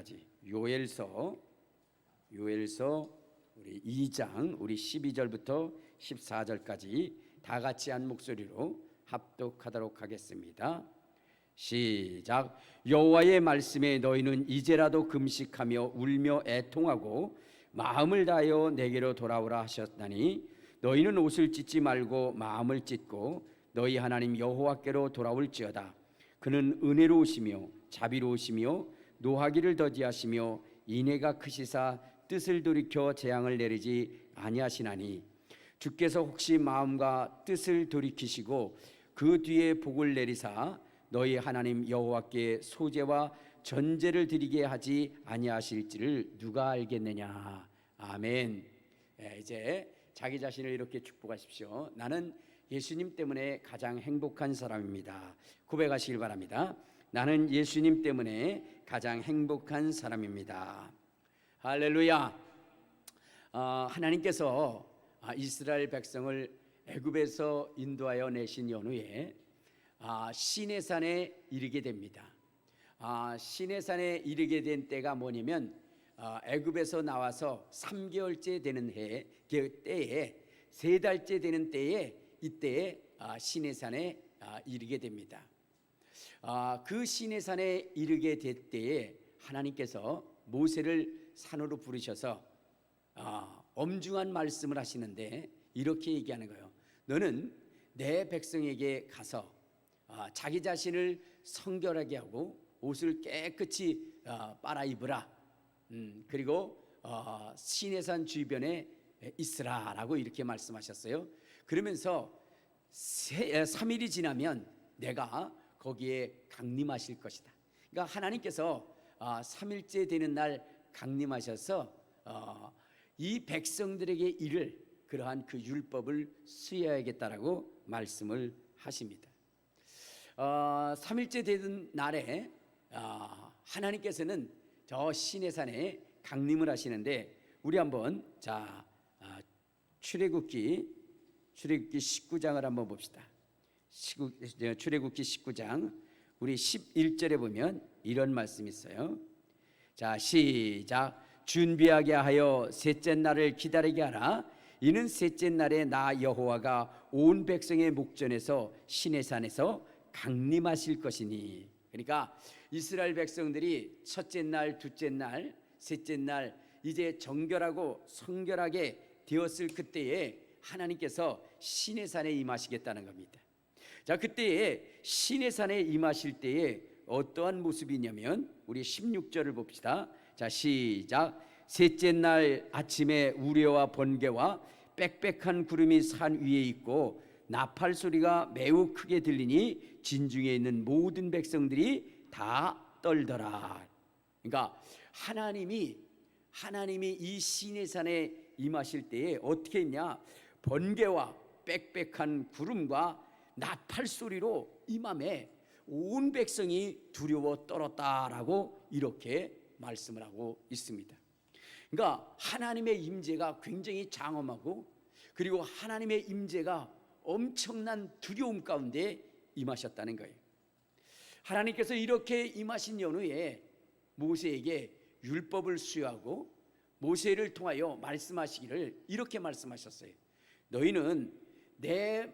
14절까지 요엘서 우리 2장 우리 12절부터 14절까지 다 같이 한 목소리로 합독하도록 하겠습니다. 시작. 여호와의 말씀에 너희는 이제라도 금식하며 울며 애통하고 마음을 다하여 내게로 돌아오라 하셨나니 너희는 옷을 찢지 말고 마음을 찢고 너희 하나님 여호와께로 돌아올지어다. 그는 은혜로우시며 자비로우시며 노하기를 더디하시며 인애가 크시사 뜻을 돌이켜 재앙을 내리지 아니하시나니 주께서 혹시 마음과 뜻을 돌이키시고 그 뒤에 복을 내리사 너희 하나님 여호와께 소제와 전제를 드리게 하지 아니하실지를 누가 알겠느냐. 아멘. 이제 자기 자신을 이렇게 축복하십시오. 나는 예수님 때문에 가장 행복한 사람입니다. 고백하시길 바랍니다. 나는 예수님 때문에 가장 행복한 사람입니다. 할렐루야. 하나님께서 이스라엘 백성을 애굽에서 인도하여 내신 연후에 시내산에 이르게 됩니다. 시내산에 이르게 된 때가 뭐냐면 애굽에서 나와서 3개월째 되는 때에 3달째 되는 때에 이때에 시내산에 이르게 됩니다. 그 시내산에 이르게 될 때에 하나님께서 모세를 산으로 부르셔서 엄중한 말씀을 하시는데 이렇게 얘기하는 거예요. 너는 내 백성에게 가서 자기 자신을 성결하게 하고 옷을 깨끗이 빨아 입으라. 그리고 시내산 주변에 있으라라고 이렇게 말씀하셨어요. 그러면서 3일이 지나면 내가 거기에 강림하실 것이다. 그러니까 하나님께서 3일째 되는 날 강림하셔서 이 백성들에게 이를 그러한 그 율법을 수여하겠다라고 말씀을 하십니다. 3일째 되는 날에 하나님께서는 저 시내산에 강림을 하시는데 우리 한번 출애굽기 19장을 한번 봅시다. 출애굽기 19장 우리 11절에 보면 이런 말씀이 있어요. 자, 시작. 준비하게 하여 셋째 날을 기다리게 하라. 이는 셋째 날에 나 여호와가 온 백성의 목전에서 시내산에서 강림하실 것이니. 그러니까 이스라엘 백성들이 첫째 날, 둘째 날, 셋째 날 이제 정결하고 성결하게 되었을 그때에 하나님께서 시내산에 임하시겠다는 겁니다. 자, 그때에 시내산에 임하실 때에 어떠한 모습이냐면 우리 16절을 봅시다. 자, 시작. 셋째 날 아침에 우레와 번개와 빽빽한 구름이 산 위에 있고 나팔 소리가 매우 크게 들리니 진중에 있는 모든 백성들이 다 떨더라. 그러니까 하나님이 이 시내산에 임하실 때에 어떻게 했냐? 번개와 빽빽한 구름과 나팔 소리로 임함에 온 백성이 두려워 떨었다라고 이렇게 말씀을 하고 있습니다. 그러니까 하나님의 임재가 굉장히 장엄하고 그리고 하나님의 임재가 엄청난 두려움 가운데 임하셨다는 거예요. 하나님께서 이렇게 임하신 연후에 모세에게 율법을 수여하고 모세를 통하여 말씀하시기를 이렇게 말씀하셨어요. 너희는 내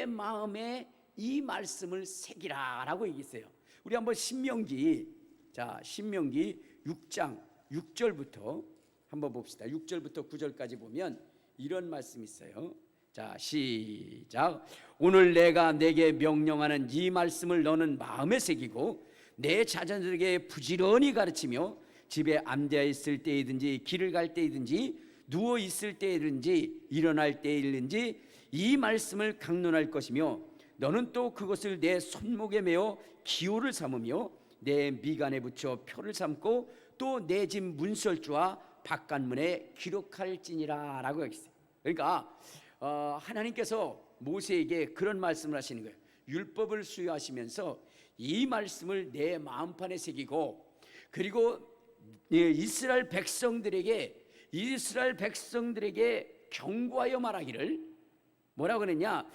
마음에 이 말씀을 새기라라고 얘기했어요. 우리 한번 신명기 6장 6절부터 한번 봅시다. 6절부터 9절까지 보면 이런 말씀이 있어요. 자, 시작. 오늘 내가 내게 명령하는 이 말씀을 너는 마음에 새기고 내 자녀들에게 부지런히 가르치며 집에 앉아 있을 때이든지 길을 갈 때이든지 누워 있을 때이든지 일어날 때이든지 이 말씀을 강론할 것이며 너는 또 그것을 내 손목에 메어 기호를 삼으며 내 미간에 붙여 표를 삼고 또 내 집 문설주와 바깥문에 기록할지니라 라고 했어요. 그러니까 하나님께서 모세에게 그런 말씀을 하시는 거예요. 율법을 수여하시면서 이 말씀을 내 마음판에 새기고 그리고 이스라엘 백성들에게 경고하여 말하기를 뭐라고 그랬냐?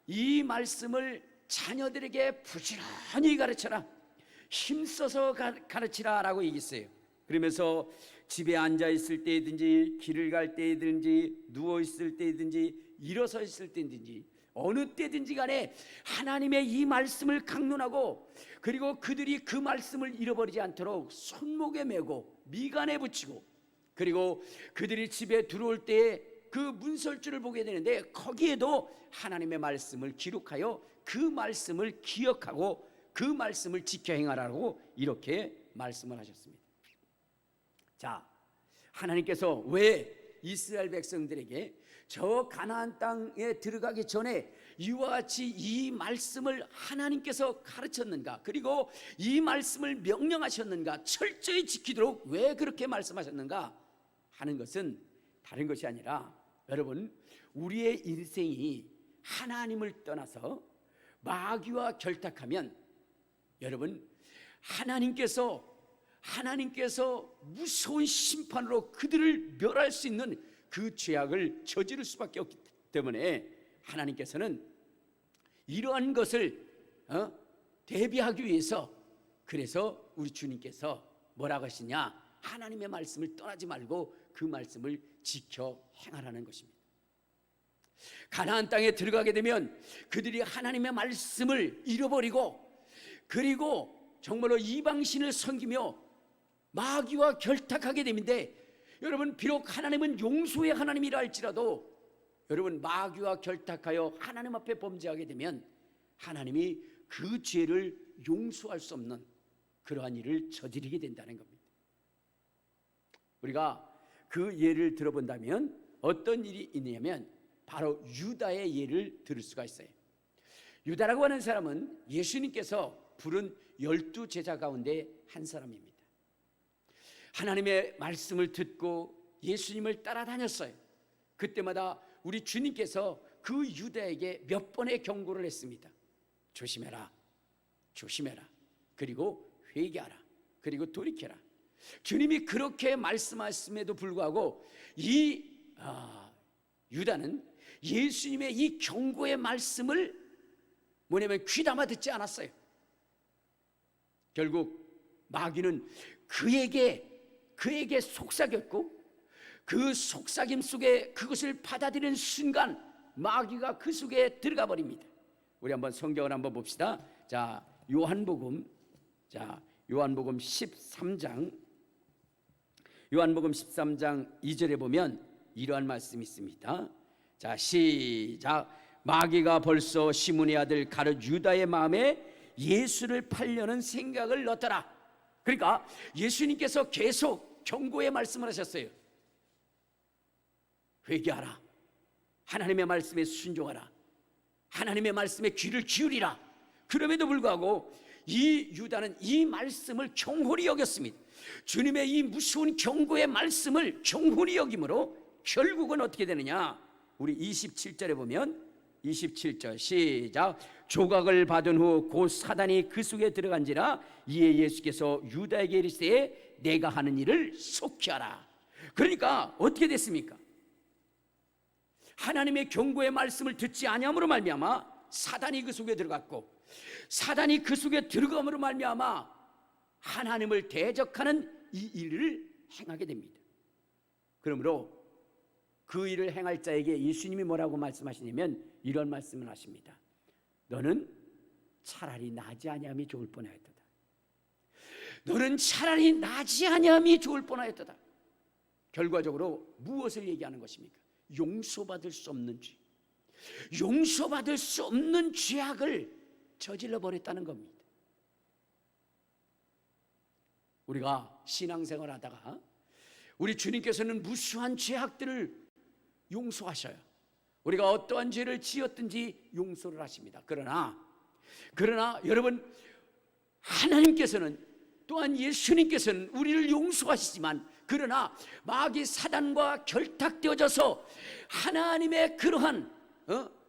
이 말씀을 자녀들에게 부지런히 가르쳐라. 힘써서 가르치라라고 얘기했어요. 그러면서 집에 앉아 있을 때든지 길을 갈 때든지 누워 있을 때든지 일어서 있을 때든지 어느 때든지 간에 하나님의 이 말씀을 강론하고, 그리고 그들이 그 말씀을 잃어버리지 않도록 손목에 메고 미간에 붙이고, 그리고 그들이 집에 들어올 때에 그 문설주를 보게 되는데 거기에도 하나님의 말씀을 기록하여 그 말씀을 기억하고 그 말씀을 지켜 행하라고 이렇게 말씀을 하셨습니다. 자, 하나님께서 왜 이스라엘 백성들에게 저 가나안 땅에 들어가기 전에 이와 같이 이 말씀을 하나님께서 가르쳤는가, 그리고 이 말씀을 명령하셨는가, 철저히 지키도록 왜 그렇게 말씀하셨는가 하는 것은 다른 것이 아니라, 여러분, 우리의 인생이 하나님을 떠나서 마귀와 결탁하면, 여러분, 하나님께서 무서운 심판으로 그들을 멸할 수 있는 그 죄악을 저지를 수밖에 없기 때문에 하나님께서는 이러한 것을 대비하기 위해서, 그래서 우리 주님께서 뭐라고 하시냐, 하나님의 말씀을 떠나지 말고 그 말씀을 지켜 행하라는 것입니다. 가나안 땅에 들어가게 되면 그들이 하나님의 말씀을 잃어버리고, 그리고 정말로 이방신을 섬기며 마귀와 결탁하게 되는데, 여러분, 비록 하나님은 용서의 하나님이라 할지라도 여러분, 마귀와 결탁하여 하나님 앞에 범죄하게 되면 하나님이 그 죄를 용서할 수 없는 그러한 일을 저지르게 된다는 겁니다. 우리가 그 예를 들어본다면 어떤 일이 있냐면 바로 유다의 예를 들을 수가 있어요. 유다라고 하는 사람은 예수님께서 부른 12제자 가운데 한 사람입니다. 하나님의 말씀을 듣고 예수님을 따라다녔어요. 그때마다 우리 주님께서 그 유다에게 몇 번의 경고를 했습니다. 조심해라, 조심해라, 그리고 회개하라, 그리고 돌이켜라. 주님이 그렇게 말씀하심에도 불구하고 이 유다는 예수님의 이 경고의 말씀을 뭐냐면 귀담아 듣지 않았어요. 결국 마귀는 그에게 속삭였고, 그 속삭임 속에 그것을 받아들이는 순간 마귀가 그 속에 들어가 버립니다. 우리 한번 성경을 한번 봅시다. 자, 요한복음 13장 2절에 보면 이러한 말씀이 있습니다. 자, 시작. 마귀가 벌써 시몬의 아들 가룟 유다의 마음에 예수를 팔려는 생각을 넣더라. 그러니까 예수님께서 계속 경고의 말씀을 하셨어요. 회개하라, 하나님의 말씀에 순종하라, 하나님의 말씀에 귀를 기울이라. 그럼에도 불구하고 이 유다는 이 말씀을 경홀히 여겼습니다. 주님의 이 무서운 경고의 말씀을 경홀히 여김으로 결국은 어떻게 되느냐, 우리 27절에 보면 27절 시작. 조각을 받은 후 곧 사단이 그 속에 들어간지라. 이에 예수께서 유다에게 이르시되 내가 하는 일을 속히 하라. 그러니까 어떻게 됐습니까? 하나님의 경고의 말씀을 듣지 아니함으로 말미암아 사단이 그 속에 들어갔고, 사단이 그 속에 들어감으로 말미암아 하나님을 대적하는 이 일을 행하게 됩니다. 그러므로 그 일을 행할 자에게 예수님이 뭐라고 말씀하시냐면 이런 말씀을 하십니다. 너는 차라리 나지 아니함이 좋을 뻔하였도다. 너는 차라리 나지 아니함이 좋을 뻔하였도다. 결과적으로 무엇을 얘기하는 것입니까? 용서받을 수 없는 죄, 용서받을 수 없는 죄악을 저질러 버렸다는 겁니다. 우리가 신앙생활 하다가 우리 주님께서는 무수한 죄악들을 용서하셔요. 우리가 어떠한 죄를 지었든지 용서를 하십니다. 그러나 여러분, 하나님께서는 또한 예수님께서는 우리를 용서하시지만, 그러나 마귀 사단과 결탁되어져서 하나님의 그러한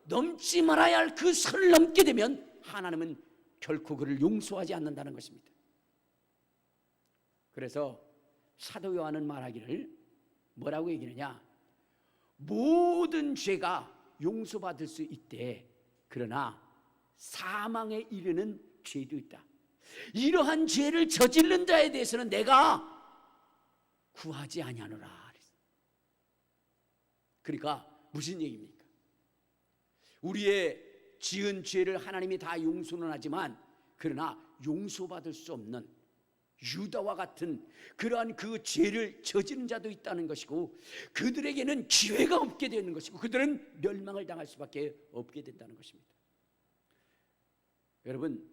넘지 말아야 할 그 선을 넘게 되면 하나님은 결코 그를 용서하지 않는다는 것입니다. 그래서 사도 요한은 말하기를 뭐라고 얘기하느냐, 모든 죄가 용서받을 수 있대. 그러나 사망에 이르는 죄도 있다. 이러한 죄를 저지른 자에 대해서는 내가 구하지 아니하노라. 그러니까 무슨 얘기입니까? 우리의 지은 죄를 하나님이 다 용서는 하지만 그러나 용서받을 수 없는 유다와 같은 그러한 그 죄를 저지른 자도 있다는 것이고, 그들에게는 기회가 없게 되는 것이고, 그들은 멸망을 당할 수밖에 없게 된다는 것입니다. 여러분,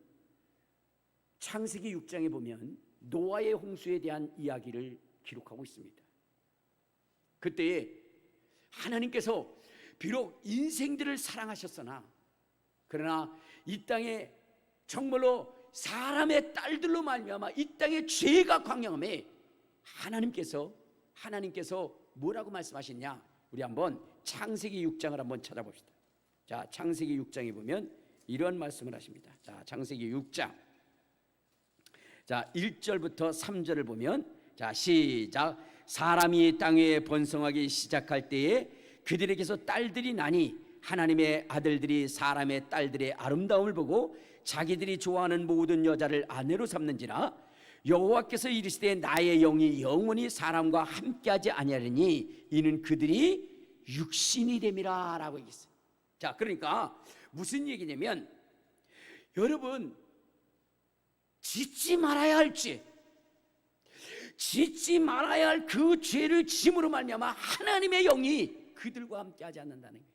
창세기 6장에 보면 노아의 홍수에 대한 이야기를 기록하고 있습니다. 그때에 하나님께서 비록 인생들을 사랑하셨으나 그러나 이 땅에 정말로 사람의 딸들로 말미암아 이 땅에 죄가 광영함에 하나님께서 뭐라고 말씀하셨냐? 우리 한번 창세기 6장을 한번 찾아봅시다. 자, 창세기 6장에 보면 이런 말씀을 하십니다. 자, 창세기 6장. 자, 1절부터 3절을 보면, 자, 시작. 사람이 땅 위에 번성하기 시작할 때에 그들에게서 딸들이 나니 하나님의 아들들이 사람의 딸들의 아름다움을 보고 자기들이 좋아하는 모든 여자를 아내로 삼는지라. 여호와께서 이르시되 나의 영이 영원히 사람과 함께하지 아니하리니 이는 그들이 육신이 됨이라 라고 얘기했어요. 자, 그러니까 무슨 얘기냐면, 여러분, 짓지 말아야 할 죄, 짓지 말아야 할 그 죄를 짐으로 말미암아 하나님의 영이 그들과 함께하지 않는다는 거예요.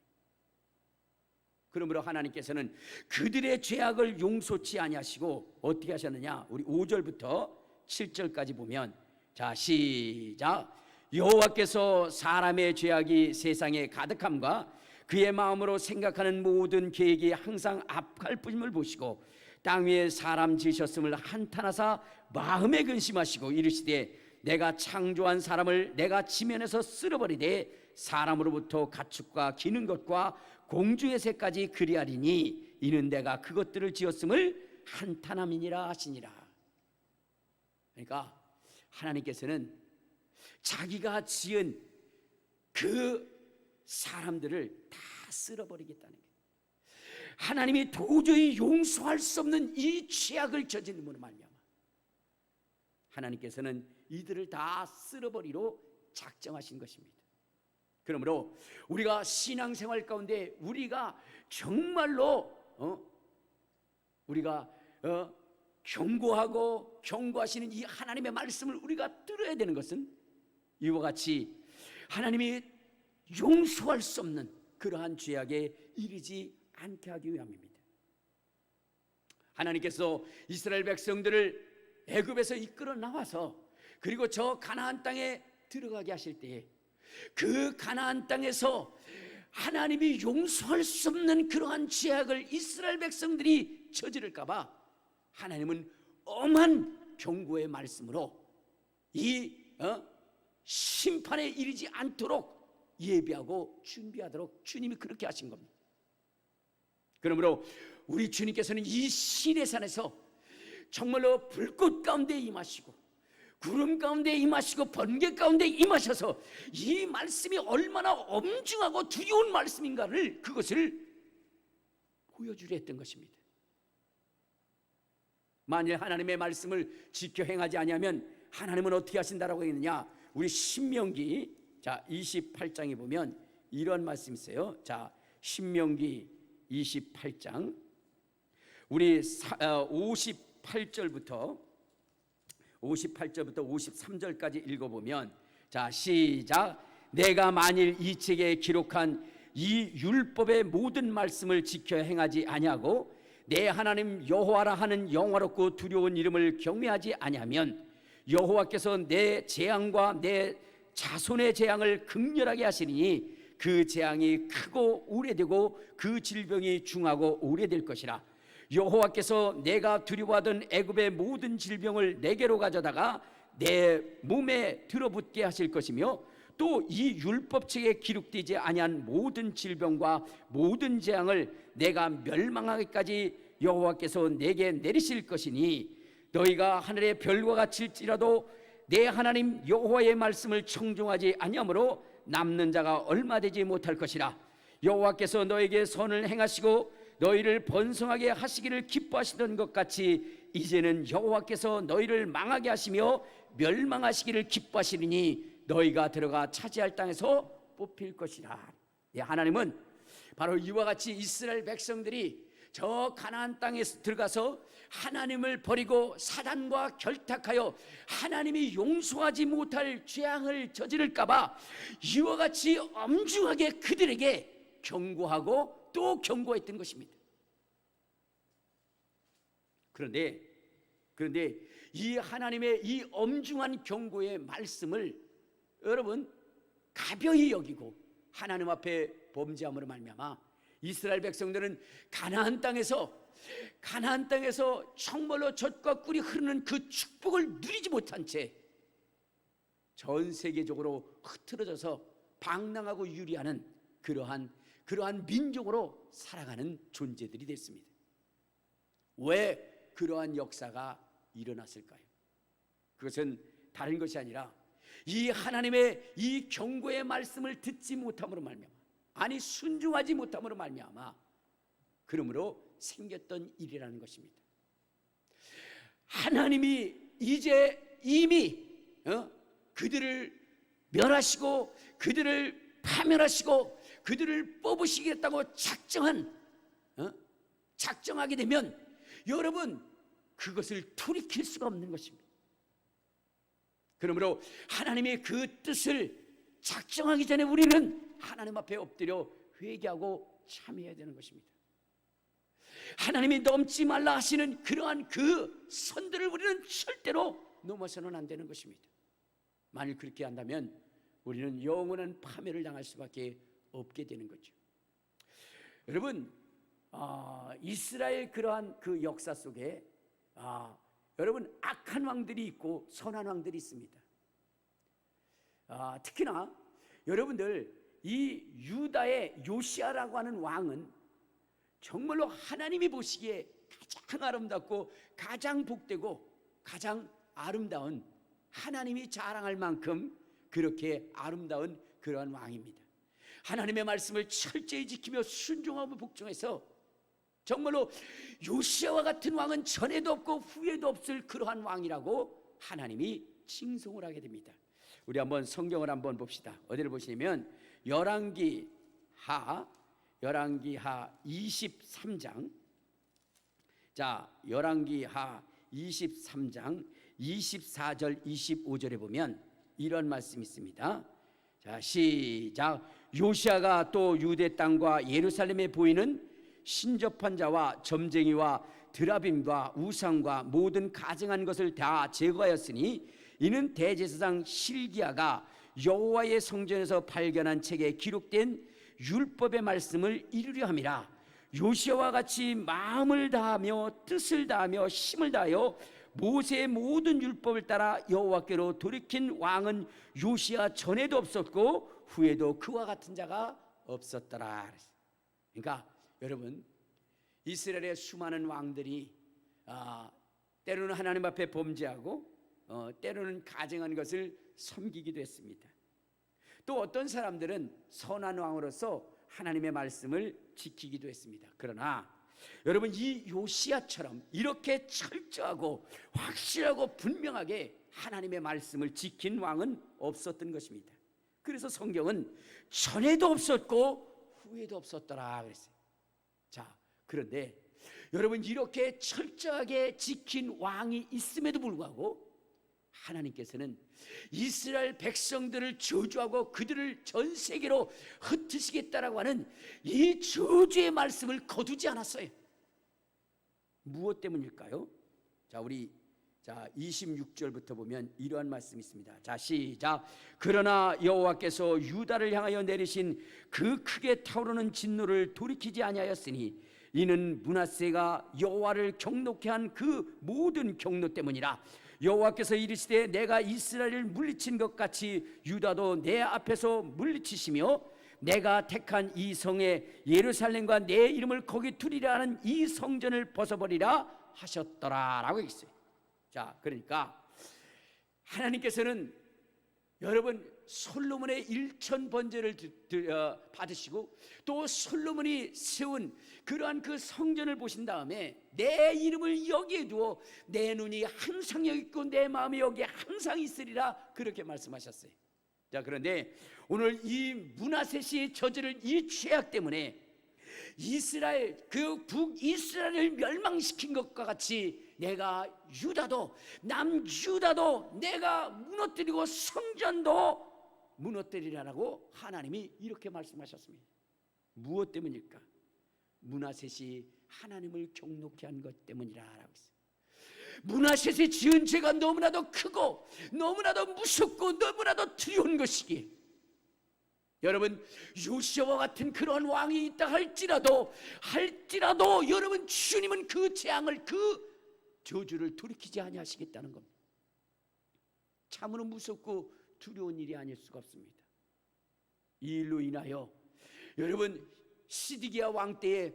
그러므로 하나님께서는 그들의 죄악을 용서치 아니하시고 어떻게 하셨느냐? 우리 5절부터 7절까지 보면, 자, 시작. 여호와께서 사람의 죄악이 세상에 가득함과 그의 마음으로 생각하는 모든 계획이 항상 악할뿐임을 보시고 땅 위에 사람 지으셨음을 한탄하사 마음에 근심하시고 이르시되 내가 창조한 사람을 내가 지면에서 쓸어버리되 사람으로부터 가축과 기는 것과 공중의 새까지 그리하리니 이는 내가 그것들을 지었음을 한탄함이니라 하시니라. 그러니까 하나님께서는 자기가 지은 그 사람들을 다 쓸어버리겠다는 거예요. 하나님이 도저히 용서할 수 없는 이 죄악을 저지름으로 말미암아 하나님께서는 이들을 다 쓸어버리로 작정하신 것입니다. 그러므로 우리가 신앙생활 가운데 우리가 정말로 우리가 경고하고 경고하시는 이 하나님의 말씀을 우리가 들어야 되는 것은 이와 같이 하나님이 용서할 수 없는 그러한 죄악에 이르지 않게 하기 위함입니다. 하나님께서 이스라엘 백성들을 애굽에서 이끌어 나와서 그리고 저 가나안 땅에 들어가게 하실 때에 그 가나안 땅에서 하나님이 용서할 수 없는 그러한 죄악을 이스라엘 백성들이 저지를까 봐 하나님은 엄한 경고의 말씀으로 이 심판에 이르지 않도록 예비하고 준비하도록 주님이 그렇게 하신 겁니다. 그러므로 우리 주님께서는 이 시내산에서 정말로 불꽃 가운데 임하시고 구름 가운데 임하시고 번개 가운데 임하셔서 이 말씀이 얼마나 엄중하고 두려운 말씀인가를 그것을 보여주려 했던 것입니다. 만일 하나님의 말씀을 지켜 행하지 아니하면 하나님은 어떻게 하신다라고 했느냐? 우리 신명기 28장에 보면 이런 말씀이 있어요. 자, 신명기 28장 우리 58절부터 53절까지 읽어보면, 자, 시작. 내가 만일 이 책에 기록한 이 율법의 모든 말씀을 지켜 행하지 아니하고 내 하나님 여호와라 하는 영화롭고 두려운 이름을 경외하지 아니하면 여호와께서 내 재앙과 내 자손의 재앙을 극렬하게 하시니 그 재앙이 크고 오래되고 그 질병이 중하고 오래될 것이라. 여호와께서 내가 두려워하던 애굽의 모든 질병을 내게로 가져다가 내 몸에 들어붙게 하실 것이며 또 이 율법책에 기록되지 아니한 모든 질병과 모든 재앙을 내가 멸망하기까지 여호와께서 내게 내리실 것이니 너희가 하늘의 별과 같을지라도 내 하나님 여호와의 말씀을 청종하지 아니하므로 남는 자가 얼마 되지 못할 것이라. 여호와께서 너에게 선을 행하시고 너희를 번성하게 하시기를 기뻐하시던 것 같이 이제는 여호와께서 너희를 망하게 하시며 멸망하시기를 기뻐하시리니 너희가 들어가 차지할 땅에서 뽑힐 것이라. 예, 하나님은 바로 이와 같이 이스라엘 백성들이 저 가나안 땅에 들어가서 하나님을 버리고 사단과 결탁하여 하나님이 용서하지 못할 죄악을 저지를까 봐 이와 같이 엄중하게 그들에게 경고하고 또 경고했던 것입니다. 그런데 이 하나님의 이 엄중한 경고의 말씀을 여러분 가벼이 여기고 하나님 앞에 범죄함으로 말미암아 이스라엘 백성들은 가나안 땅에서 정말로 젖과 꿀이 흐르는 그 축복을 누리지 못한 채 전 세계적으로 흐트러져서 방랑하고 유리하는 그러한 민족으로 살아가는 존재들이 됐습니다. 왜 그러한 역사가 일어났을까요? 그것은 다른 것이 아니라 이 하나님의 이 경고의 말씀을 듣지 못함으로 말미암아, 아니 순종하지 못함으로 말미암아 그러므로 생겼던 일이라는 것입니다. 하나님이 이제 이미 그들을 멸하시고 그들을 파멸하시고 그들을 뽑으시겠다고 작정하게 되면 여러분 그것을 돌이킬 수가 없는 것입니다. 그러므로 하나님의 그 뜻을 작정하기 전에 우리는 하나님 앞에 엎드려 회개하고 참여해야 되는 것입니다. 하나님이 넘지 말라 하시는 그러한 그 선들을 우리는 절대로 넘어서는 안 되는 것입니다. 만일 그렇게 한다면 우리는 영원한 파멸을 당할 수밖에 없게 되는 거죠. 여러분, 이스라엘 그러한 그 역사 속에 여러분 악한 왕들이 있고 선한 왕들이 있습니다. 특히나 여러분들 이 유다의 요시아라고 하는 왕은 정말로 하나님이 보시기에 가장 아름답고 가장 복되고 가장 아름다운, 하나님이 자랑할 만큼 그렇게 아름다운 그러한 왕입니다. 하나님의 말씀을 철저히 지키며 순종하고 복종해서 정말로 요시아와 같은 왕은 전에도 없고 후에도 없을 그러한 왕이라고 하나님이 칭송을 하게 됩니다. 우리 한번 성경을 한번 봅시다. 어디를 보시면 열왕기하 23장, 자 열왕기하 23장 24절 25절에 보면 이런 말씀이 있습니다. 자 시작. 요시아가 또 유대 땅과 예루살렘에 보이는 신접한 자와 점쟁이와 드라빔과 우상과 모든 가증한 것을 다 제거하였으니 이는 대제사장 실기야가 여호와의 성전에서 발견한 책에 기록된 율법의 말씀을 이루려 함이라. 요시아와 같이 마음을 다하며 뜻을 다하며 힘을 다하여 모세의 모든 율법을 따라 여호와께로 돌이킨 왕은 요시아 전에도 없었고 후에도 그와 같은 자가 없었더라. 그러니까 여러분 이스라엘의 수많은 왕들이 때로는 하나님 앞에 범죄하고 때로는 가증한 것을 섬기기도 했습니다. 또 어떤 사람들은 선한 왕으로서 하나님의 말씀을 지키기도 했습니다. 그러나 여러분 이 요시아처럼 이렇게 철저하고 확실하고 분명하게 하나님의 말씀을 지킨 왕은 없었던 것입니다. 그래서 성경은 전에도 없었고 후에도 없었더라 그랬어요. 자, 그런데 여러분 이렇게 철저하게 지킨 왕이 있음에도 불구하고 하나님께서는 이스라엘 백성들을 저주하고 그들을 전 세계로 흩으시겠다라고 하는 이 저주의 말씀을 거두지 않았어요. 무엇 때문일까요? 자, 우리 26절부터 보면 이러한 말씀이 있습니다. 자, 시작. 그러나 여호와께서 유다를 향하여 내리신 그 크게 타오르는 진노를 돌이키지 아니하였으니 이는 므낫세가 여호와를 경노케 한 그 모든 경노 때문이라. 여호와께서 이르시되 내가 이스라엘을 물리친 것 같이 유다도 내 앞에서 물리치시며 내가 택한 이 성에 예루살렘과 내 이름을 거기 두리라 하는 이 성전을 벗어버리라 하셨더라 라고 했어요. 자, 그러니까 하나님께서는 여러분 솔로몬의 일천 번제를 받으시고 또 솔로몬이 세운 그러한 그 성전을 보신 다음에 내 이름을 여기에 두어 내 눈이 항상 여기 있고 내 마음이 여기에 항상 있으리라 그렇게 말씀하셨어요. 자, 그런데 오늘 이 므낫셋이 저지른 이 죄악 때문에 이스라엘 그 북이스라엘을 멸망시킨 것과 같이 내가 유다도 남유다도 내가 무너뜨리고 성전도 무너뜨리라고 하나님이 이렇게 말씀하셨습니다. 무엇 때문일까? 므낫셋이 하나님을 경노케 한 것 때문이라라고 했어요. 므낫셋이 지은 죄가 너무나도 크고 너무나도 무섭고 너무나도 두려운 것이기에 여러분 요시아와 같은 그런 왕이 있다 할지라도 여러분 주님은 그 재앙을 그 저주를 돌이키지 아니하시겠다는 겁니다. 참으로 무섭고 두려운 일이 아닐 수가 없습니다. 이 일로 인하여 여러분 시드기야 왕 때에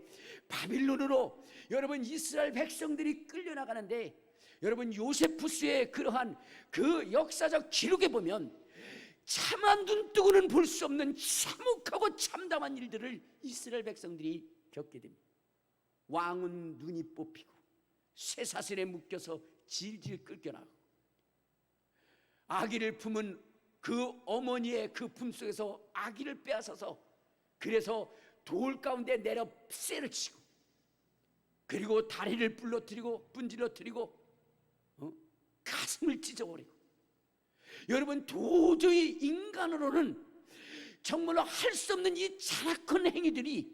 바빌론으로 여러분 이스라엘 백성들이 끌려나가는데 여러분 요세푸스의 그러한 그 역사적 기록에 보면 차마 눈뜨고는 볼 수 없는 참혹하고 참담한 일들을 이스라엘 백성들이 겪게 됩니다. 왕은 눈이 뽑히고 쇠사슬에 묶여서 질질 끌겨나가고 아기를 품은 그 어머니의 그 품속에서 아기를 빼앗아서 그래서 돌 가운데 내려 쇠를 치고 그리고 다리를 분질러뜨리고 가슴을 찢어버리고 여러분 도저히 인간으로는 정말로 할 수 없는 이 잔악한 행위들이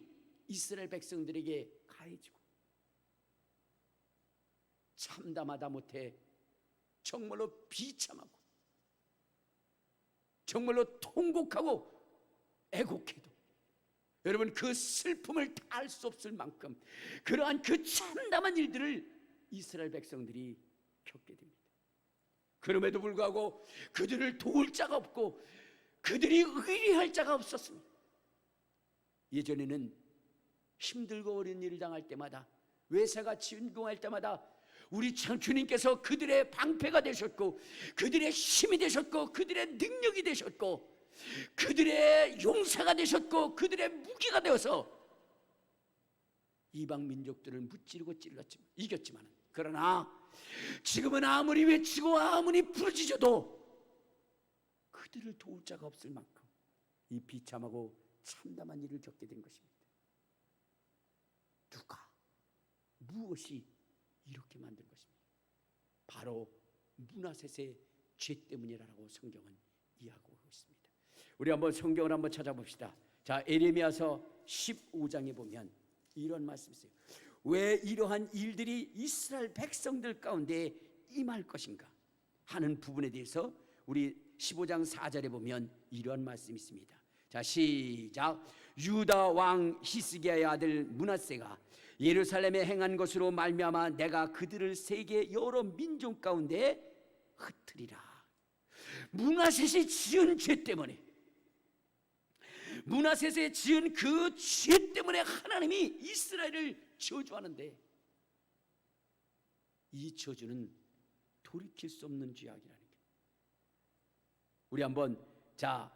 이스라엘 백성들에게 가해지고 참담하다 못해 정말로 비참하고 정말로 통곡하고 애곡해도 여러분 그 슬픔을 다 알 수 없을 만큼 그러한 그 참담한 일들을 이스라엘 백성들이 겪게 됩니다. 그럼에도 불구하고 그들을 도울 자가 없고 그들이 의리할 자가 없었습니다. 예전에는 힘들고 어려운 일을 당할 때마다 외세가 진동할 때마다 우리 주님께서 그들의 방패가 되셨고 그들의 힘이 되셨고 그들의 능력이 되셨고 그들의 용사가 되셨고 그들의 무기가 되어서 이방 민족들을 무찌르고 이겼지만 그러나 지금은 아무리 외치고 아무리 부르짖어도 그들을 도울 자가 없을 만큼 이 비참하고 참담한 일을 겪게 된 것입니다. 누가 무엇이 이렇게 만든 것입니까? 바로 므낫셋의 죄 때문이라고 성경은 이야기하고 있습니다. 우리 한번 성경을 한번 찾아봅시다. 자, 에레미야서 15장에 보면 이런 말씀이 있어요. 왜 이러한 일들이 이스라엘 백성들 가운데 임할 것인가 하는 부분에 대해서 우리 15장 4절에 보면 이러한 말씀이 있습니다. 자, 시작. 유다 왕 히스기야의 아들 므낫세가 예루살렘에 행한 것으로 말미암아 내가 그들을 세계 여러 민족 가운데 흩으리라. 므낫셋이 지은 죄 때문에 므낫셋이 지은 그 죄 때문에 하나님이 이스라엘을 저주하는데 이 저주는 돌이킬 수 없는 죄악이라는 거예요. 우리 한번 자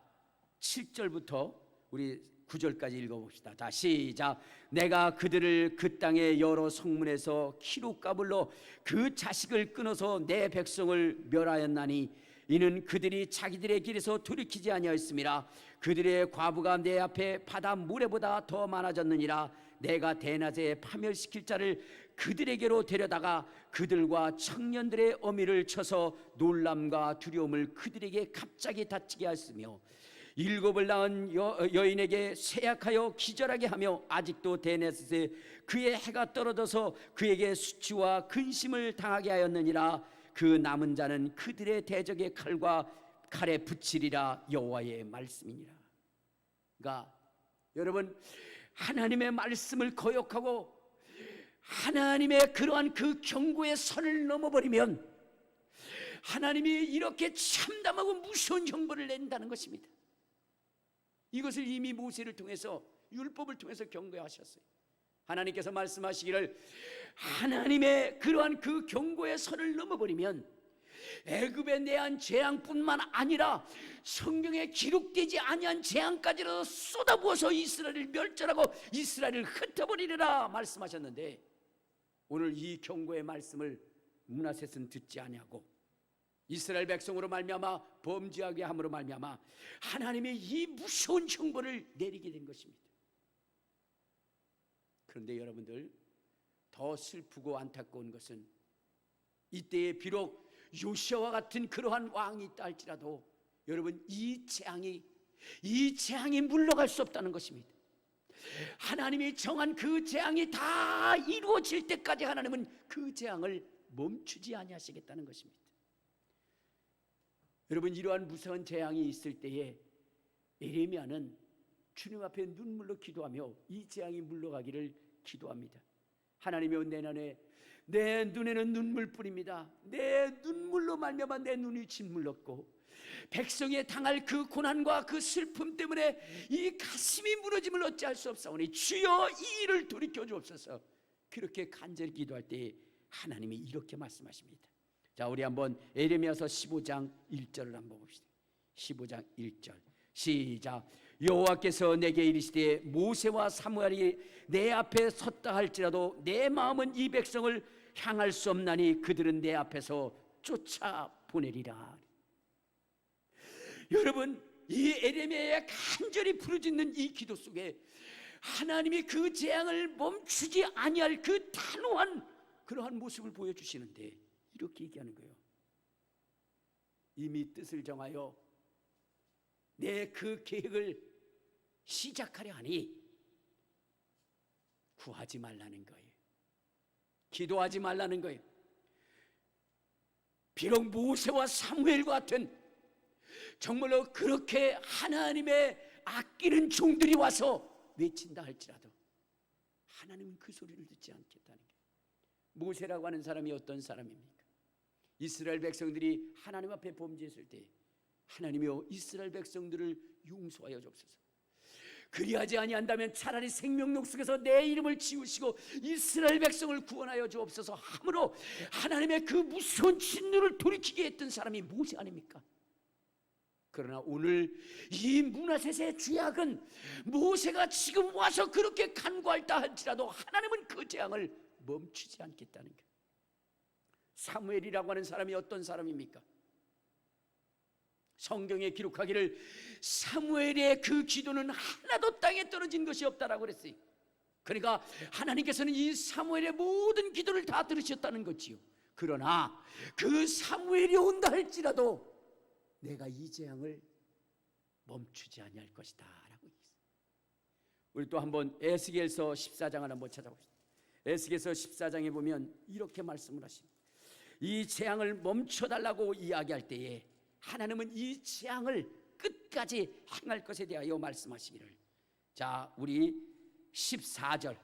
7절부터 우리 9절까지 읽어봅시다. 자, 시작. 내가 그들을 그 땅의 여러 성문에서 키룻가불로 그 자식을 끊어서 내 백성을 멸하였나니 이는 그들이 자기들의 길에서 돌이키지 아니하였음이라. 그들의 과부가 내 앞에 바다 모래보다 더 많아졌느니라. 내가 대낮에 파멸시킬 자를 그들에게로 데려다가 그들과 청년들의 어미를 쳐서 놀람과 두려움을 그들에게 갑자기 닥치게 하였으며 일곱을 낳은 여인에게 쇠약하여 기절하게 하며 아직도 대낮에 그의 해가 떨어져서 그에게 수치와 근심을 당하게 하였느니라. 그 남은 자는 그들의 대적의 칼과 칼에 붙이리라. 여호와의 말씀이니라. 그러니까 여러분 하나님의 말씀을 거역하고 하나님의 그러한 그 경고의 선을 넘어버리면 하나님이 이렇게 참담하고 무서운 경고를 낸다는 것입니다. 이것을 이미 모세를 통해서 율법을 통해서 경고하셨어요. 하나님께서 말씀하시기를 하나님의 그러한 그 경고의 선을 넘어버리면 애굽에 대한 재앙뿐만 아니라 성경에 기록되지 아니한 재앙까지도 쏟아부어서 이스라엘을 멸절하고 이스라엘을 흩어버리리라 말씀하셨는데, 오늘 이 경고의 말씀을 므낫셋은 듣지 아니하고 이스라엘 백성으로 말미암아 범죄하게 함으로 말미암아 하나님의 이 무서운 형벌을 내리게 된 것입니다. 그런데 여러분들, 더 슬프고 안타까운 것은 이때에 비록 요시아와 같은 그러한 왕이 있다 할지라도 여러분, 이 재앙이 물러갈 수 없다는 것입니다. 하나님이 정한 그 재앙이 다 이루어질 때까지 하나님은 그 재앙을 멈추지 아니하시겠다는 것입니다. 여러분, 이러한 무서운 재앙이 있을 때에 예레미야는 주님 앞에 눈물로 기도하며 이 재앙이 물러가기를 기도합니다. 하나님이여, 내 눈에는 눈물뿐입니다. 내 눈물로 말미암아 내 눈이 짓물렀고 백성이 당할 그 고난과 그 슬픔 때문에 이 가슴이 무너짐을 어찌할 수 없사오니 주여 이 일을 돌이켜 주옵소서. 그렇게 간절히 기도할 때 하나님이 이렇게 말씀하십니다. 자, 우리 한번 예레미야서 15장 1절을 한번 봅시다. 15장 1절 시작. 여호와께서 내게 이르시되 모세와 사무엘이 내 앞에 섰다 할지라도 내 마음은 이 백성을 향할 수 없나니 그들은 내 앞에서 쫓아 보내리라. 여러분, 이 예레미야의 간절히 부르짖는 이 기도 속에 하나님이 그 재앙을 멈추지 아니할 그 단호한 그러한 모습을 보여주시는데 이렇게 얘기하는 거예요. 이미 뜻을 정하여 내 그 계획을 시작하려 하니 구하지 말라는 거예요. 기도하지 말라는 거예요. 비록 모세와 사무엘과 같은 정말로 그렇게 하나님의 아끼는 종들이 와서 외친다 할지라도 하나님은 그 소리를 듣지 않겠다는 거예요. 모세라고 하는 사람이 어떤 사람입니까? 이스라엘 백성들이 하나님 앞에 범죄했을 때 하나님이여 이스라엘 백성들을 용서하여 주옵소서. 그리하지 아니한다면 차라리 생명록 속에서 내 이름을 지우시고 이스라엘 백성을 구원하여 주옵소서 함으로 하나님의 그 무서운 진노를 돌이키게 했던 사람이 모세 아닙니까? 그러나 오늘 이 므낫셋의 죄악은 모세가 지금 와서 그렇게 간구할다 할지라도 하나님은 그 재앙을 멈추지 않겠다는 거예요. 사무엘이라고 하는 사람이 어떤 사람입니까? 성경에 기록하기를 사무엘의 그 기도는 하나도 땅에 떨어진 것이 없다라고 그랬어요. 그러니까 하나님께서는 이 사무엘의 모든 기도를 다 들으셨다는 거지요. 그러나 그 사무엘이 온다 할지라도 내가 이 재앙을 멈추지 아니할 것이다 라고 얘기했어요. 우리 또 한번 에스겔서 14장을 한번 찾아봅시다. 에스겔서 14장에 보면 이렇게 말씀을 하십니다. 이 재앙을 멈춰달라고 이야기할 때에 하나님은 이 재앙을 끝까지 행할 것에 대하여 말씀하시기를. 자, 우리 14절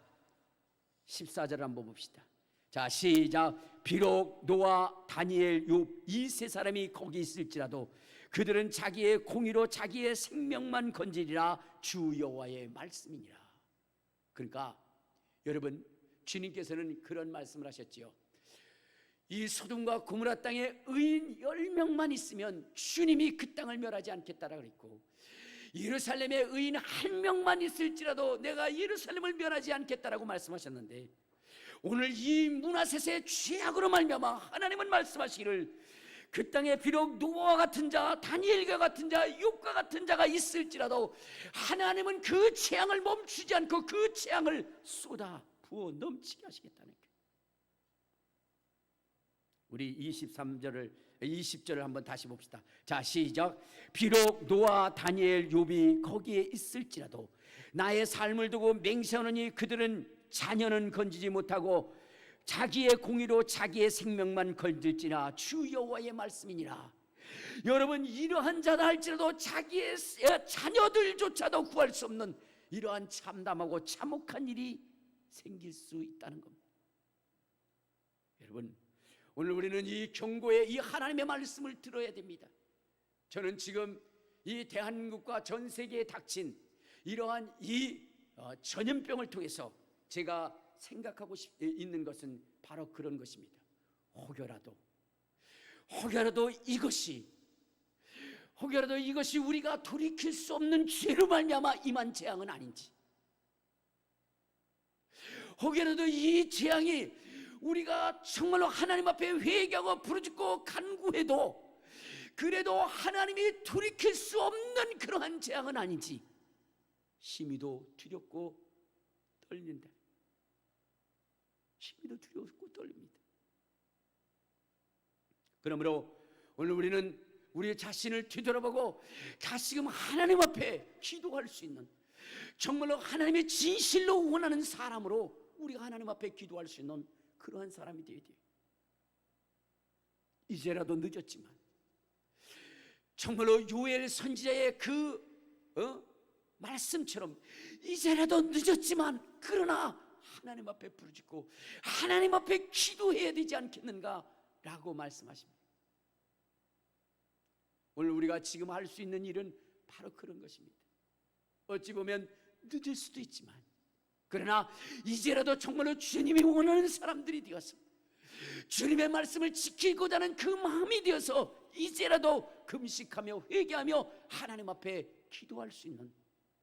한번 봅시다. 자, 시작. 비록 노아, 다니엘, 욥 이 세 사람이 거기 있을지라도 그들은 자기의 공의로 자기의 생명만 건지리라 주 여호와의 말씀이니라. 그러니까 여러분, 주님께서는 그런 말씀을 하셨지요. 이 소돔과 고모라 땅에 의인 10명만 있으면 주님이 그 땅을 멸하지 않겠다라고 그랬고, 예루살렘에 의인 1명만 있을지라도 내가 예루살렘을 멸하지 않겠다라고 말씀하셨는데, 오늘 이 므낫셋의 죄악으로 말미암아 하나님은 말씀하시기를 그 땅에 비록 노아와 같은 자, 다니엘과 같은 자, 욥과 같은 자가 있을지라도 하나님은 그 재앙을 멈추지 않고 그 재앙을 쏟아 부어 넘치게 하시겠다는 거예요. 우리 20절을 한번 다시 봅시다. 자, 시작. 비록 노아, 다니엘, 욥이 거기에 있을지라도 나의 삶을 두고 맹세하노니 그들은 자녀는 건지지 못하고 자기의 공의로 자기의 생명만 건질지나 주 여호와의 말씀이니라. 여러분, 이러한 자다 할지라도 자기의 자녀들조차도 구할 수 없는 이러한 참담하고 참혹한 일이 생길 수 있다는 겁니다. 여러분, 오늘 우리는 이 경고의 이 하나님의 말씀을 들어야 됩니다. 저는 지금 이 대한민국과 전 세계에 닥친 이러한 이 전염병을 통해서 제가 생각하고 있는 것은 바로 그런 것입니다. 혹여라도 이것이 우리가 돌이킬 수 없는 죄로 말미암아 임한 재앙은 아닌지, 혹여라도 이 재앙이 우리가 정말로 하나님 앞에 회개하고 부르짖고 간구해도 그래도 하나님이 돌이킬 수 없는 그러한 재앙은 아닌지 심히도 두렵고 떨린다. 심히도 두렵고 떨립니다. 그러므로 오늘 우리는 우리 자신을 뒤돌아보고 다시금 하나님 앞에 기도할 수 있는, 정말로 하나님의 진실로 원하는 사람으로 우리가 하나님 앞에 기도할 수 있는 그러한 사람이 되어야 돼요. 이제라도 늦었지만, 정말로 요엘 선지자의 말씀처럼 이제라도 늦었지만 그러나 하나님 앞에 부르짖고 하나님 앞에 기도해야 되지 않겠는가 라고 말씀하십니다. 오늘 우리가 지금 할 수 있는 일은 바로 그런 것입니다. 어찌 보면 늦을 수도 있지만, 그러나 이제라도 정말로 주님이 원하는 사람들이 되어서 주님의 말씀을 지키고자 하는 그 마음이 되어서 이제라도 금식하며 회개하며 하나님 앞에 기도할 수 있는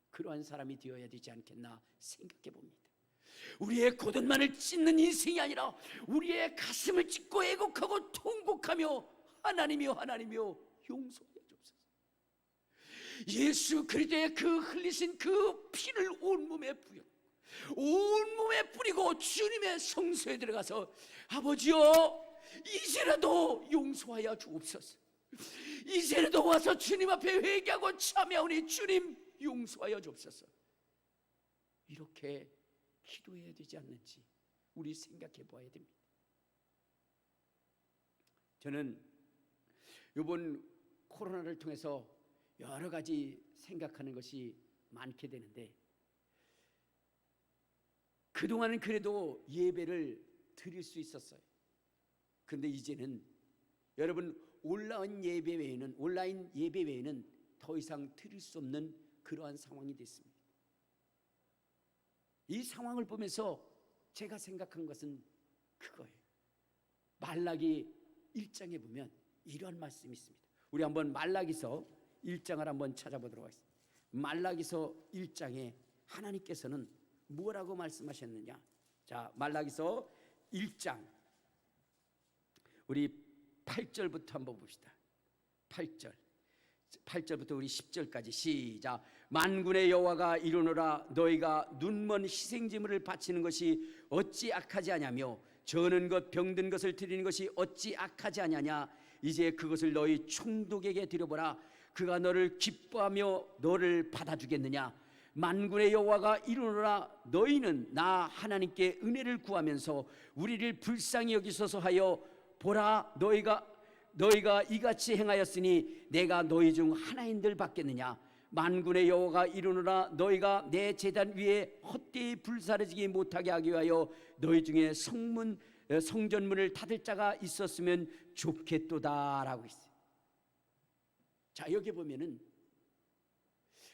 그러한 사람이 되어야 되지 않겠나 생각해 봅니다. 우리의 고돈만을 찢는 인생이 아니라 우리의 가슴을 찢고 애곡하고 통곡하며 하나님이여 하나님이여 용서하여 주옵소서. 예수 그리스도의 그 흘리신 그 피를 온몸에 뿌리고 주님의 성소에 들어가서 아버지여 이제라도 용서하여 주옵소서. 이제라도 와서 주님 앞에 회개하고 참여하오니 주님 용서하여 주옵소서. 이렇게 기도해야 되지 않는지 우리 생각해 봐야 됩니다. 저는 이번 코로나를 통해서 여러 가지 생각하는 것이 많게 되는데, 그동안은 그래도 예배를 드릴 수 있었어요. 그런데 이제는 여러분 온라인 예배 외에는 더 이상 드릴 수 없는 그러한 상황이 됐습니다. 이 상황을 보면서 제가 생각한 것은 그거예요. 말라기 1장에 보면 이러한 말씀이 있습니다. 우리 한번 말라기서 1장을 한번 찾아보도록 하겠습니다. 말라기서 1장에 하나님께서는 뭐라고 말씀하셨느냐? 자, 말라기서 1장 우리 8절부터 한번 봅시다. 8절부터 우리 10절까지 시작. 만군의 여호와가 이르노라, 너희가 눈먼 희생제물을 바치는 것이 어찌 악하지 아냐며 저는 것 병든 것을 드리는 것이 어찌 악하지 아냐냐. 이제 그것을 너희 총독에게 드려보라. 그가 너를 기뻐하며 너를 받아주겠느냐. 만군의 여호와가 이르노라, 너희는 나 하나님께 은혜를 구하면서 우리를 불쌍히 여기소서 하여 보라. 너희가 이같이 행하였으니 내가 너희 중 하나인들 받겠느냐. 만군의 여호와가 이르노라, 너희가 내 제단 위에 헛되이 불사르지게 못하게 하기 위하여 너희 중에 성전문을 닫을 자가 있었으면 좋겠도다 라고 있어요. 자, 여기 보면은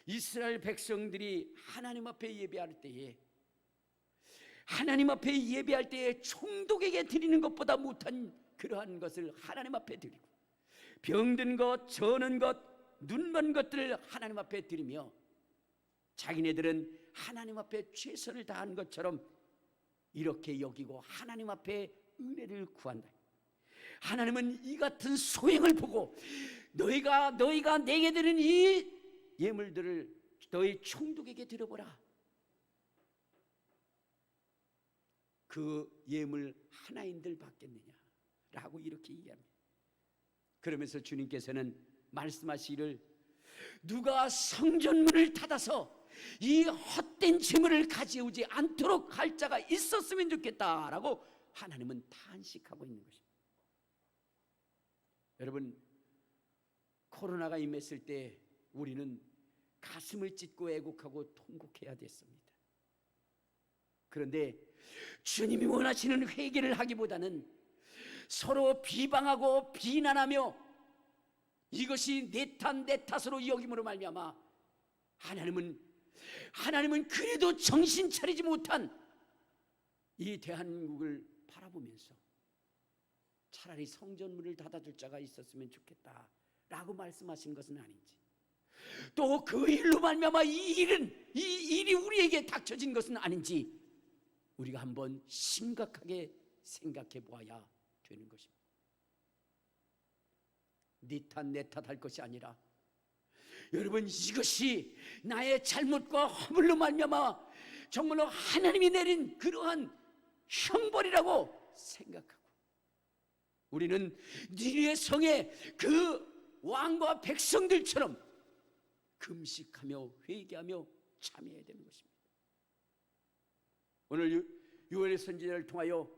이스라엘 백성들이 하나님 앞에 예배할 때에 총독에게 드리는 것보다 못한 그러한 것을 하나님 앞에 드리고, 병든 것, 저는 것, 눈먼 것들을 하나님 앞에 드리며, 자기네들은 하나님 앞에 최선을 다한 것처럼 이렇게 여기고 하나님 앞에 은혜를 구한다. 하나님은 이 같은 소행을 보고 너희가 내게 드린 이 예물들을 너희 총독에게 드려보라. 그 예물 하나인들 받겠느냐 라고 이렇게 얘기합니다. 그러면서 주님께서는 말씀하시기를, 누가 성전문을 닫아서 이 헛된 재물을 가져오지 않도록 할 자가 있었으면 좋겠다라고 하나님은 탄식하고 있는 것입니다. 여러분, 코로나가 임했을 때 우리는 가슴을 찢고 애곡하고 통곡해야 됐습니다. 그런데 주님이 원하시는 회개를 하기보다는 서로 비방하고 비난하며 이것이 내 탓으로 여김으로 말미암아 하나님은 그래도 정신 차리지 못한 이 대한민국을 바라보면서 차라리 성전문을 닫아줄 자가 있었으면 좋겠다 라고 말씀하신 것은 아닌지, 또 그 일로 말미암아 이 일이 우리에게 닥쳐진 것은 아닌지 우리가 한번 심각하게 생각해 보아야 되는 것입니다. 네 탓 내 탓 할 것이 아니라, 여러분, 이것이 나의 잘못과 허물로 말미암아 정말로 하나님이 내린 그러한 형벌이라고 생각하고, 우리는 니느웨 성의 그 왕과 백성들처럼 금식하며 회개하며 참여해야 되는 것입니다. 오늘 요엘 선지자를 통하여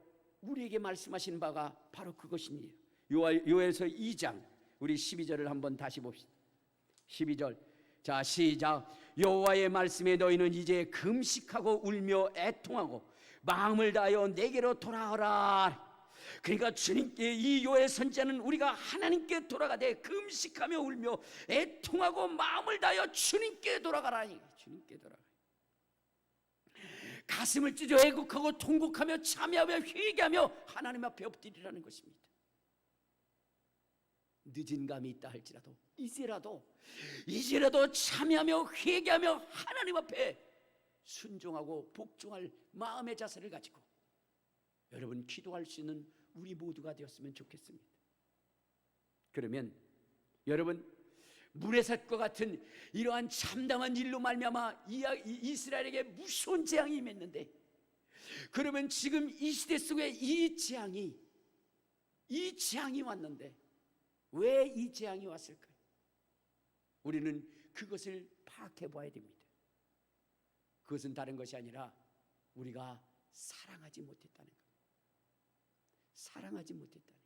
우리에게 말씀하신 바가 바로 그것입니다. 요엘서 2장 우리 12절을 한번 다시 봅시다. 12절, 자 시작. 여호와의 말씀에 너희는 이제 금식하고 울며 애통하고 마음을 다하여 내게로 돌아오라. 그러니까 주님께, 이 요엘 선지자는 우리가 하나님께 돌아가되 금식하며 울며 애통하고 마음을 다하여 주님께 돌아가라니, 주님께 돌아가. 가슴을 찢어 애곡하고 통곡하며 참여하며 회개하며 하나님 앞에 엎드리라는 것입니다. 늦은 감이 있다 할지라도 이제라도 참여하며 회개하며 하나님 앞에 순종하고 복종할 마음의 자세를 가지고 여러분 기도할 수 있는 우리 모두가 되었으면 좋겠습니다. 그러면 여러분, 무레셋과 같은 이러한 참담한 일로 말미암아 이스라엘에게 무서운 재앙이 임했는데, 그러면 지금 이 시대 속에 이 재앙이 왔는데 왜 이 재앙이 왔을까요? 우리는 그것을 파악해 봐야 됩니다. 그것은 다른 것이 아니라 우리가 사랑하지 못했다는 것. 사랑하지 못했다는 것.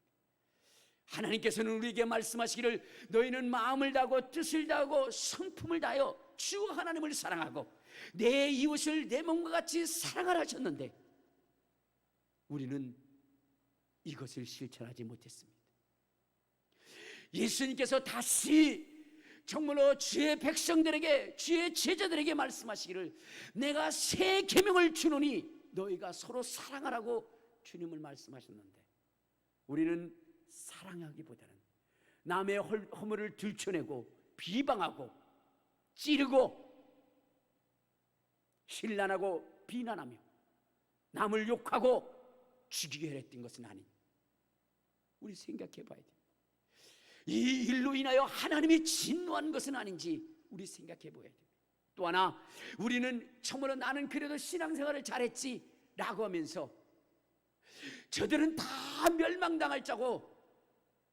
하나님께서는 우리에게 말씀하시기를 너희는 마음을 다하고 뜻을 다하고 성품을 다하여 주 하나님을 사랑하고 내 이웃을 내 몸과 같이 사랑하라 하셨는데, 우리는 이것을 실천하지 못했습니다. 예수님께서 다시 정말로 주의 백성들에게, 주의 제자들에게 말씀하시기를 내가 새 계명을 주노니 너희가 서로 사랑하라고 주님을 말씀하셨는데, 우리는 사랑하기보다는 남의 허물을 들춰내고 비방하고 찌르고 신란하고 비난하며 남을 욕하고 죽이게 했던 것은 아닌, 우리 생각해 봐야 돼요. 이 일로 인하여 하나님이 진노한 것은 아닌지 우리 생각해 봐야 돼요. 또 하나, 우리는 정말로 나는 그래도 신앙생활을 잘했지 라고 하면서 저들은 다 멸망당할 자고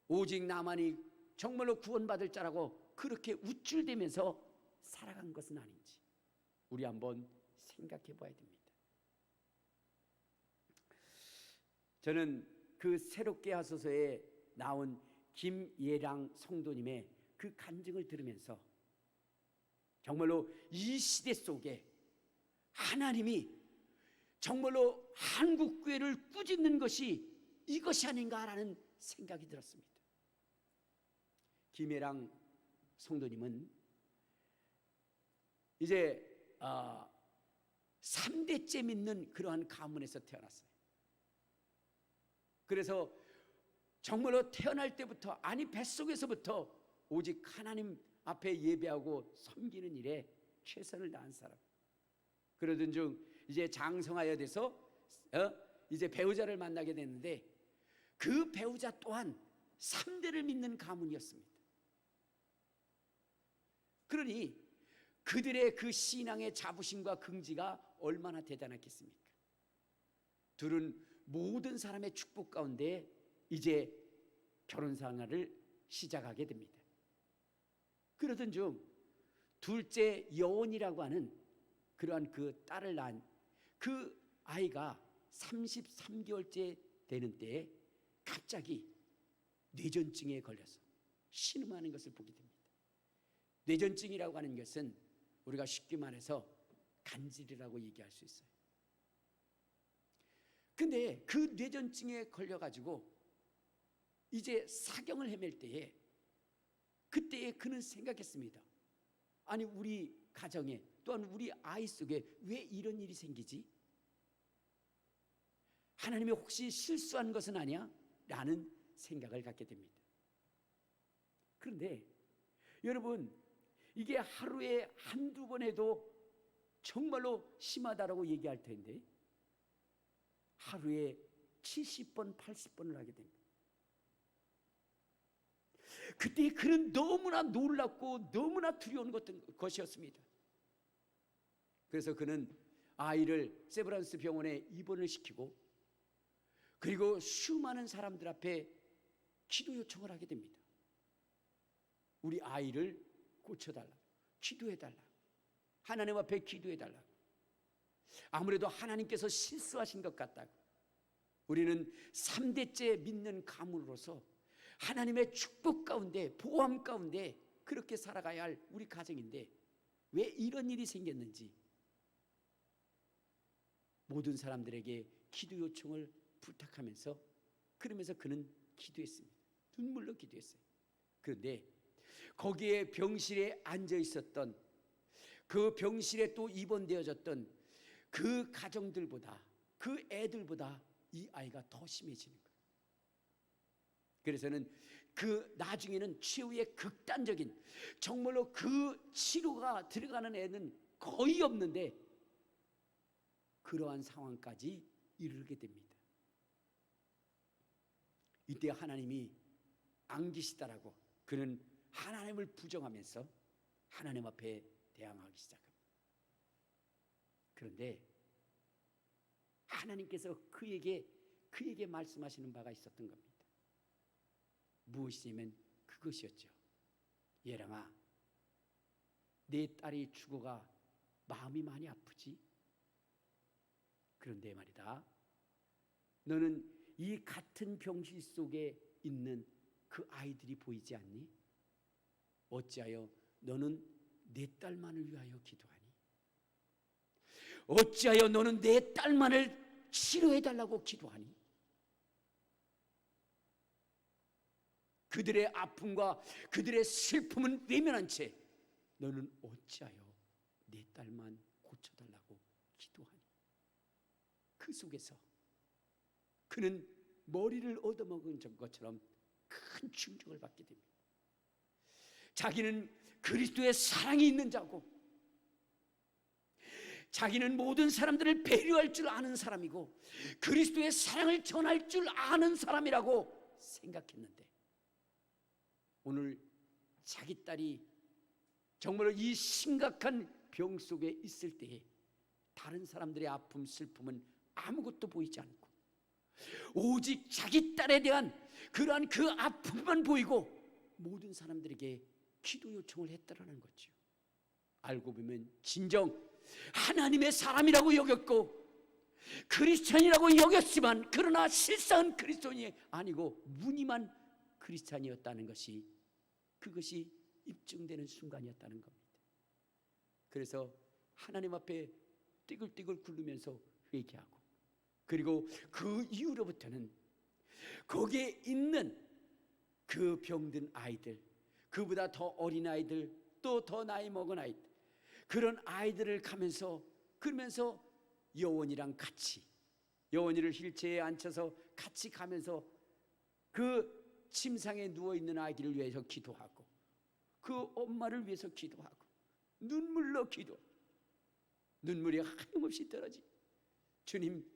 오직 나만이 정말로 구원받을 자라고 그렇게 우쭐대면서 살아간 것은 아닌지 우리 한번 생각해 봐야 됩니다. 저는 그 새롭게 하소서에 나온 김예랑 성도님의 그 간증을 들으면서 정말로 이 시대 속에 하나님이 정말로 한국교회를 꾸짖는 것이 이것이 아닌가라는 생각이 들었습니다. 김예랑 성도님은 이제 3대째 믿는 그러한 가문에서 태어났어요. 그래서 정말로 태어날 때부터, 아니 뱃속에서부터 오직 하나님 앞에 예배하고 섬기는 일에 최선을 다한 사람. 그러던 중 이제 장성하여 돼서 이제 배우자를 만나게 됐는데, 그 배우자 또한 3대를 믿는 가문이었습니다. 그러니 그들의 그 신앙의 자부심과 긍지가 얼마나 대단했겠습니까? 둘은 모든 사람의 축복 가운데 이제 결혼 생활을 시작하게 됩니다. 그러던 중 둘째 여원이라고 하는 그러한 그 딸을 낳은 그 아이가 33개월째 되는 때에 갑자기 뇌전증에 걸려서 신음하는 것을 보게 됩니다. 뇌전증이라고 하는 것은 우리가 쉽게 말해서 간질이라고 얘기할 수 있어요. 근데 그 뇌전증에 걸려가지고 이제 사경을 헤맬 때에, 그때에 그는 생각했습니다. 아니, 우리 가정에 또한 우리 아이 속에 왜 이런 일이 생기지? 하나님이 혹시 실수한 것은 아니야? 라는 생각을 갖게 됩니다. 그런데 여러분, 이게 하루에 한두 번 해도 정말로 심하다라고 얘기할 텐데 하루에 70번, 80번을 하게 됩니다. 그때 그는 너무나 놀랍고 너무나 두려운 것이었습니다. 그래서 그는 아이를 세브란스 병원에 입원을 시키고 그리고 수많은 사람들 앞에 기도 요청을 하게 됩니다. 우리 아이를 고쳐달라, 기도해달라, 하나님 앞에 기도해달라. 아무래도 하나님께서 실수하신 것 같다고. 우리는 3대째 믿는 가문으로서 하나님의 축복 가운데, 보호함 가운데 그렇게 살아가야 할 우리 가정인데 왜 이런 일이 생겼는지 모든 사람들에게 기도 요청을 부탁하면서, 그러면서 그는 기도했습니다. 눈물로 기도했어요. 그런데 거기에 병실에 앉아 있었던, 그 병실에 또 입원되어졌던 그 가정들보다, 그 애들보다 이 아이가 더 심해지는 거예요. 그래서는 그 나중에는 최후의 극단적인, 정말로 그 치료가 들어가는 애는 거의 없는데 그러한 상황까지 이르게 됩니다. 이때 하나님이 안 계시다라고 그는 하나님을 부정하면서 하나님 앞에 대항하기 시작합니다. 그런데 하나님께서 그에게 말씀하시는 바가 있었던 겁니다. 무엇이냐면 그것이었죠. 예랑아, 내 딸이 죽어가 마음이 많이 아프지? 그런데 말이다, 너는 이 같은 병실 속에 있는 그 아이들이 보이지 않니? 어찌하여 너는 내 딸만을 위하여 기도하니? 어찌하여 너는 내 딸만을 치료해달라고 기도하니? 그들의 아픔과 그들의 슬픔은 외면한 채 너는 어찌하여 내 딸만 고쳐달라고 기도하니? 그 속에서 그는 머리를 얻어먹은 것처럼 큰 충격을 받게 됩니다. 자기는 그리스도의 사랑이 있는 자고, 자기는 모든 사람들을 배려할 줄 아는 사람이고 그리스도의 사랑을 전할 줄 아는 사람이라고 생각했는데, 오늘 자기 딸이 정말로 이 심각한 병 속에 있을 때에 다른 사람들의 아픔, 슬픔은 아무것도 보이지 않고 오직 자기 딸에 대한 그러한 그 아픔만 보이고 모든 사람들에게 기도 요청을 했다라는 거죠. 알고 보면 진정 하나님의 사람이라고 여겼고 크리스찬이라고 여겼지만, 그러나 실상은 크리스찬이 아니고 무늬만 크리스찬이었다는 것이, 그것이 입증되는 순간이었다는 겁니다. 그래서 하나님 앞에 띠글띠글 굴르면서 회개하고, 그리고 그 이후로부터는 거기에 있는 그 병든 아이들, 그보다 더 어린 아이들, 또 더 나이 먹은 아이들, 그런 아이들을 가면서, 그러면서 여원이랑 같이, 여원이를 휠체어에 앉혀서 같이 가면서 그 침상에 누워있는 아이들을 위해서 기도하고, 그 엄마를 위해서 기도하고, 눈물로 기도, 눈물이 하염없이 떨어지, 주님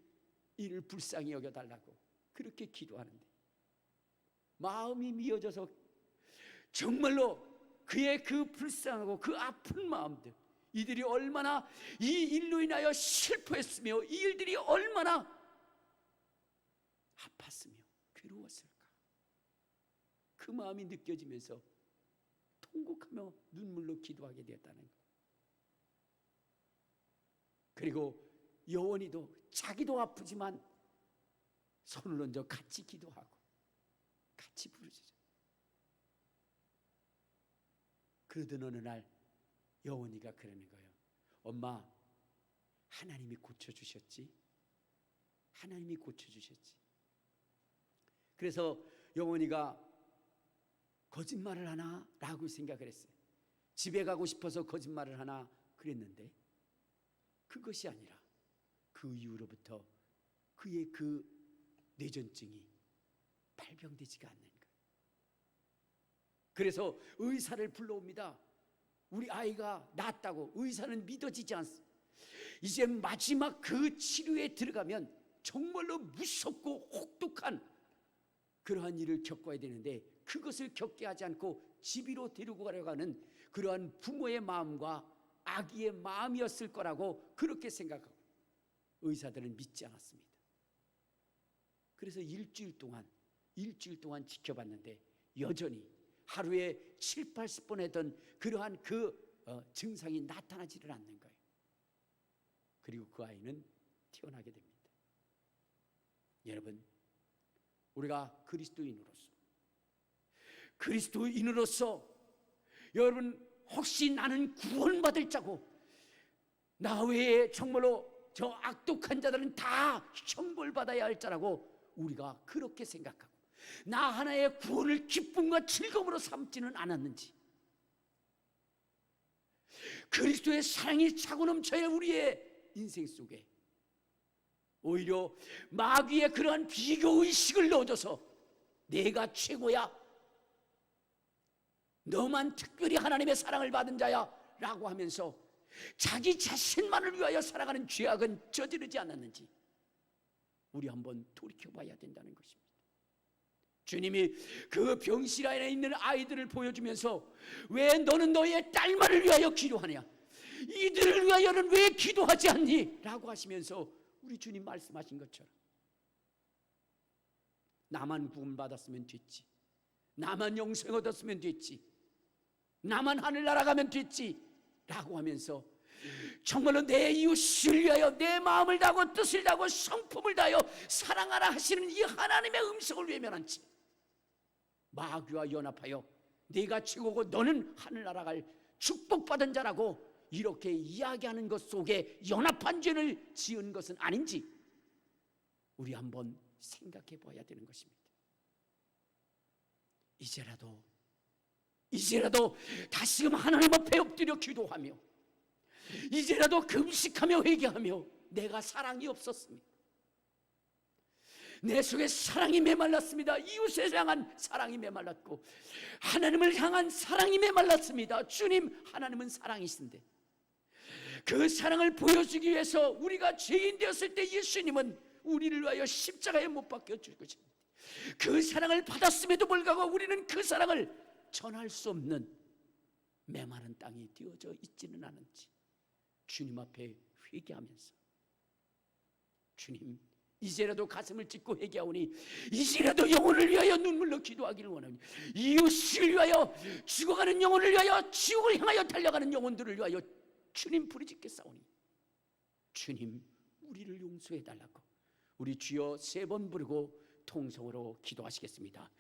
이를 불쌍히 여겨달라고 그렇게 기도하는데, 마음이 미어져서 정말로 그의 그 불쌍하고 그 아픈 마음들, 이들이 얼마나 이 일로 인하여 슬퍼했으며 이 일들이 얼마나 아팠으며 괴로웠을까, 그 마음이 느껴지면서 통곡하며 눈물로 기도하게 되었다는 것. 그리고 여원이도 자기도 아프지만 손을 얹어 같이 기도하고 같이 부르짖어. 그러던 어느 날 여원이가 그러는 거예요. 엄마, 하나님이 고쳐주셨지? 하나님이 고쳐주셨지? 그래서 여원이가 거짓말을 하나? 라고 생각을 했어요. 집에 가고 싶어서 거짓말을 하나? 그랬는데 그것이 아니라 그 이후로부터 그의 그 뇌전증이 발병되지가 않는 거예요. 그래서 의사를 불러옵니다. 우리 아이가 낫다고. 의사는 믿어지지 않습니다. 이제 마지막 그 치료에 들어가면 정말로 무섭고 혹독한 그러한 일을 겪어야 되는데, 그것을 겪게 하지 않고 집으로 데리고 가려고 하는 그러한 부모의 마음과 아기의 마음이었을 거라고 그렇게 생각하고 의사들은 믿지 않았습니다. 그래서 일주일 동안 지켜봤는데 여전히 하루에 7, 80번 했던 그러한 증상이 나타나지를 않는 거예요. 그리고 그 아이는 태어나게 됩니다. 여러분, 우리가 그리스도인으로서 여러분, 혹시 나는 구원받을 자고 나 외에 정말로 저 악독한 자들은 다 형벌받아야 할 자라고 우리가 그렇게 생각하고 나 하나의 구원을 기쁨과 즐거움으로 삼지는 않았는지, 그리스도의 사랑이 차고 넘쳐야 우리의 인생 속에 오히려 마귀의 그러한 비교의식을 넣어줘서 내가 최고야, 너만 특별히 하나님의 사랑을 받은 자야 라고 하면서 자기 자신만을 위하여 살아가는 죄악은 저지르지 않았는지 우리 한번 돌이켜봐야 된다는 것입니다. 주님이 그 병실 안에 있는 아이들을 보여주면서 왜 너는 너의 딸만을 위하여 기도하냐, 이들을 위하여는 왜 기도하지 않니? 라고 하시면서 우리 주님 말씀하신 것처럼 나만 구원받았으면 됐지, 나만 영생 얻었으면 됐지, 나만 하늘 날아가면 됐지 라고 하면서 정말로 내 이웃을 위하여 내 마음을 다하고 뜻을 다하고 성품을 다하여 사랑하라 하시는 이 하나님의 음성을 외면한 채 마귀와 연합하여 네가 최고고 너는 하늘 날아갈 축복받은 자라고 이렇게 이야기하는 것 속에 연합한 죄를 지은 것은 아닌지 우리 한번 생각해 봐야 되는 것입니다. 이제라도 다시금 하나님 앞에 엎드려 기도하며 이제라도 금식하며 회개하며 내가 사랑이 없었습니다. 내 속에 사랑이 메말랐습니다. 이웃에 향한 사랑이 메말랐고 하나님을 향한 사랑이 메말랐습니다. 주님, 하나님은 사랑이신데 그 사랑을 보여주기 위해서 우리가 죄인 되었을 때 예수님은 우리를 위하여 십자가에 못 박혀 죽으십니다. 그 사랑을 받았음에도 불구하고 우리는 그 사랑을 전할 수 없는 메마른 땅이 되어져 있지는 않은지 주님 앞에 회개하면서 주님, 이제라도 가슴을 찢고 회개하오니 이제라도 영혼을 위하여 눈물로 기도하기를 원하오니 이웃을 위하여 죽어가는 영혼을 위하여 지옥을 향하여 달려가는 영혼들을 위하여 주님 부르짖겠사오니 주님, 우리를 용서해 달라고 우리 주여 3번 부르고 통성으로 기도하시겠습니다.